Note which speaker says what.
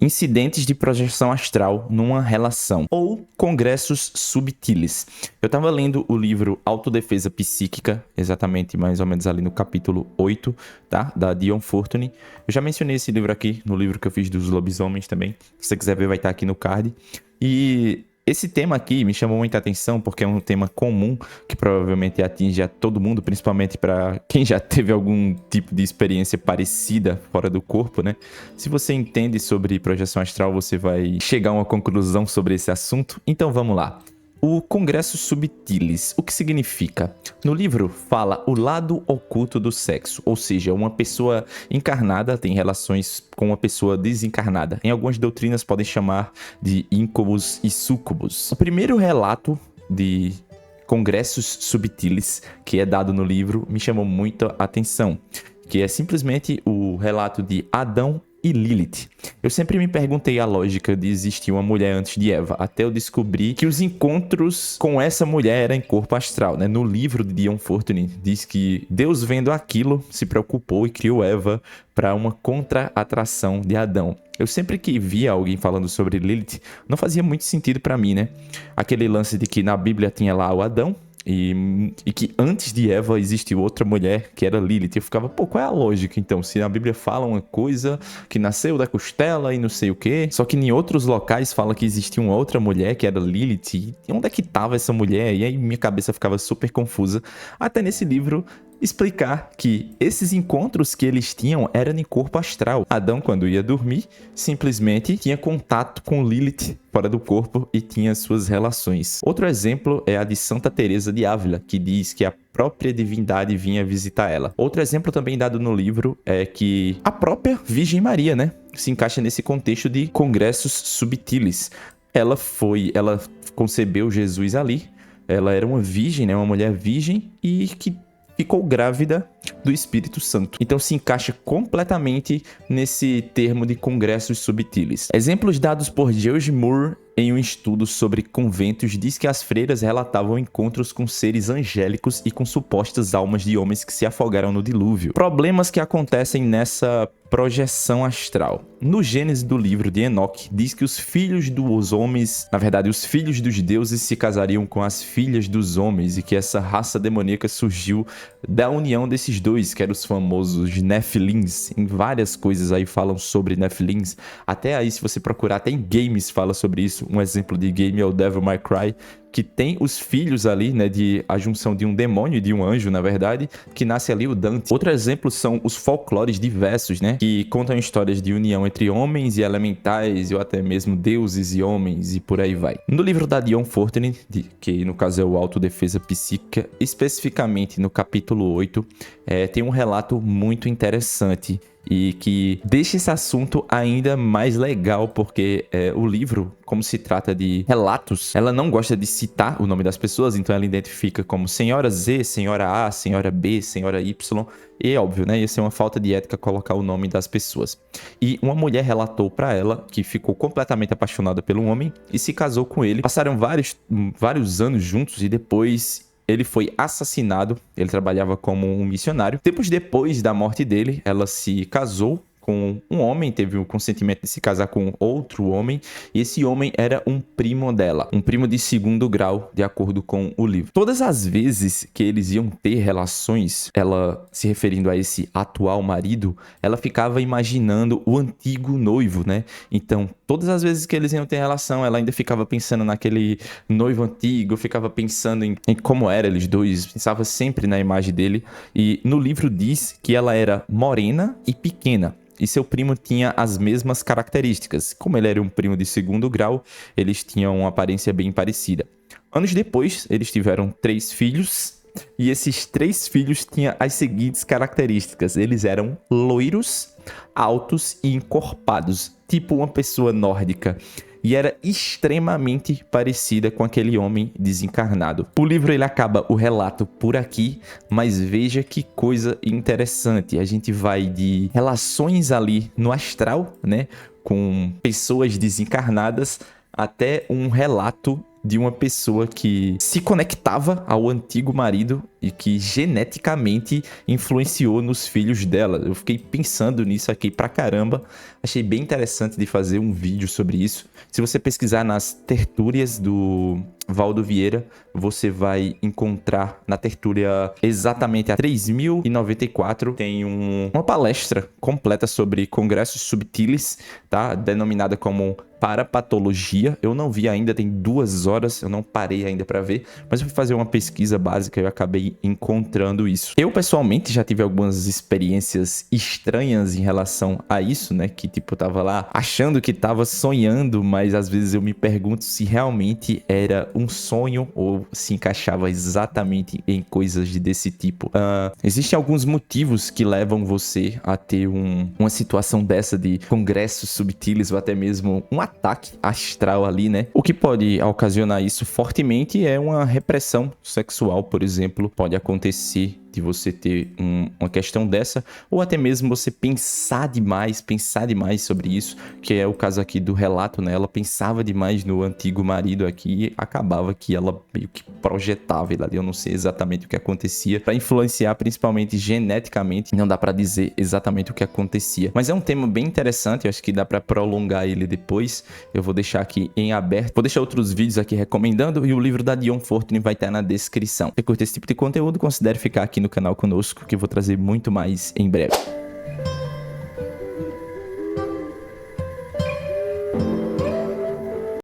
Speaker 1: Incidentes de projeção astral numa relação, ou congressos subtilis. Eu tava lendo o livro Autodefesa Psíquica, exatamente mais ou menos ali no capítulo 8, tá? Da Dion Fortune. Eu já mencionei esse livro aqui no livro que eu fiz dos lobisomens também. Se você quiser ver, vai estar aqui no card. E esse tema aqui me chamou muita atenção porque é um tema comum que provavelmente atinge a todo mundo, principalmente para quem já teve algum tipo de experiência parecida fora do corpo, né? Se você entende sobre projeção astral, você vai chegar a uma conclusão sobre esse assunto. Então vamos lá. O Congresso Subtilis, o que significa? No livro fala o lado oculto do sexo, ou seja, uma pessoa encarnada tem relações com uma pessoa desencarnada. Em algumas doutrinas podem chamar de íncubos e súcubos. O primeiro relato de Congressos Subtilis, que é dado no livro, me chamou muita atenção, que é simplesmente o relato de Adão e Lilith. Eu sempre me perguntei a lógica de existir uma mulher antes de Eva, até eu descobri que os encontros com essa mulher eram em corpo astral, né? No livro de Dion Fortune diz que Deus, vendo aquilo, se preocupou e criou Eva para uma contra-atração de Adão. Eu sempre que via alguém falando sobre Lilith, não fazia muito sentido para mim, né? Aquele lance de que na Bíblia tinha lá o Adão, e que antes de Eva existiu outra mulher que era Lilith. Eu ficava, pô, qual é a lógica então? Se na Bíblia fala uma coisa que nasceu da costela e não sei o quê, só que em outros locais fala que existia uma outra mulher que era Lilith. E onde é que tava essa mulher? E aí minha cabeça ficava super confusa. Até nesse livro explicar que esses encontros que eles tinham eram em corpo astral. Adão, quando ia dormir, simplesmente tinha contato com Lilith fora do corpo e tinha suas relações. Outro exemplo é a de Santa Teresa de Ávila, que diz que a própria divindade vinha visitar ela. Outro exemplo também dado no livro é que a própria Virgem Maria, né, se encaixa nesse contexto de congressos subtilis. Ela concebeu Jesus ali. Ela era uma virgem, né, uma mulher virgem e que ficou grávida do Espírito Santo. Então se encaixa completamente nesse termo de congressos subtilis. Exemplos dados por George Moore em um estudo sobre conventos diz que as freiras relatavam encontros com seres angélicos e com supostas almas de homens que se afogaram no dilúvio. Problemas que acontecem nessa projeção astral. No Gênesis do livro de Enoque, diz que os filhos dos homens, na verdade, os filhos dos deuses se casariam com as filhas dos homens e que essa raça demoníaca surgiu da união desses dois, que eram os famosos Nephilims. Em várias coisas aí falam sobre Nephilims. Até aí, se você procurar, até em games fala sobre isso. Um exemplo de game é o Devil May Cry, que tem os filhos ali, né, de a junção de um demônio e de um anjo, na verdade, que nasce ali o Dante. Outro exemplo são os folclores diversos, né, que contam histórias de união entre homens e elementais, ou até mesmo deuses e homens, e por aí vai. No livro da Dion Fortune, que no caso é o Autodefesa Psíquica, especificamente no capítulo 8, tem um relato muito interessante e que deixa esse assunto ainda mais legal, porque o livro, como se trata de relatos, ela não gosta de citar o nome das pessoas, então ela identifica como Senhora Z, Senhora A, Senhora B, Senhora Y, e é óbvio, né? Ia ser uma falta de ética colocar o nome das pessoas. E uma mulher relatou pra ela que ficou completamente apaixonada pelo homem e se casou com ele. Passaram vários anos juntos e depois ele foi assassinado. Ele trabalhava como um missionário. Tempos depois da morte dele, ela se casou com um homem, teve o consentimento de se casar com outro homem, e esse homem era um primo dela, um primo de segundo grau, de acordo com o livro. Todas as vezes que eles iam ter relações, ela, se referindo a esse atual marido, ela ficava imaginando o antigo noivo, né? Então, todas as vezes que eles iam ter relação, ela ainda ficava pensando naquele noivo antigo, ficava pensando em como eram eles dois, pensava sempre na imagem dele, e no livro diz que ela era morena e pequena, e seu primo tinha as mesmas características. Como ele era um primo de segundo grau, eles tinham uma aparência bem parecida. Anos depois, eles tiveram 3 filhos, e esses 3 filhos tinham as seguintes características. Eles eram loiros, altos e encorpados, tipo uma pessoa nórdica. E era extremamente parecida com aquele homem desencarnado. O livro ele acaba o relato por aqui, mas veja que coisa interessante. A gente vai de relações ali no astral, né, com pessoas desencarnadas, até um relato de uma pessoa que se conectava ao antigo marido e que geneticamente influenciou nos filhos dela. Eu fiquei pensando nisso aqui pra caramba. Achei bem interessante de fazer um vídeo sobre isso. Se você pesquisar nas tertúlias do Valdo Vieira, você vai encontrar na tertúlia exatamente a 3094, tem uma palestra completa sobre congressos subtilis, tá? Denominada como parapatologia. Eu não vi ainda, tem 2 horas, eu não parei ainda pra ver, mas eu fui fazer uma pesquisa básica e eu acabei encontrando isso. Eu, pessoalmente, já tive algumas experiências estranhas em relação a isso, né? Que, tipo, eu tava lá achando que tava sonhando, mas às vezes eu me pergunto se realmente era um sonho ou se encaixava exatamente em coisas desse tipo. Existem alguns motivos que levam você a ter uma situação dessa de congressos subtilis ou até mesmo um ataque astral ali, né? O que pode ocasionar isso fortemente é uma repressão sexual, por exemplo, pode acontecer de você ter uma questão dessa, ou até mesmo você pensar demais sobre isso, que é o caso aqui do relato, né? Ela pensava demais no antigo marido aqui e acabava que ela meio que projetava ele ali, eu não sei exatamente o que acontecia, para influenciar principalmente geneticamente, não dá para dizer exatamente o que acontecia, mas é um tema bem interessante, eu acho que dá para prolongar ele depois, eu vou deixar aqui em aberto, vou deixar outros vídeos aqui recomendando, e o livro da Dion Fortune vai estar na descrição. Se você curte esse tipo de conteúdo, considere ficar aqui no canal conosco, que eu vou trazer muito mais em breve.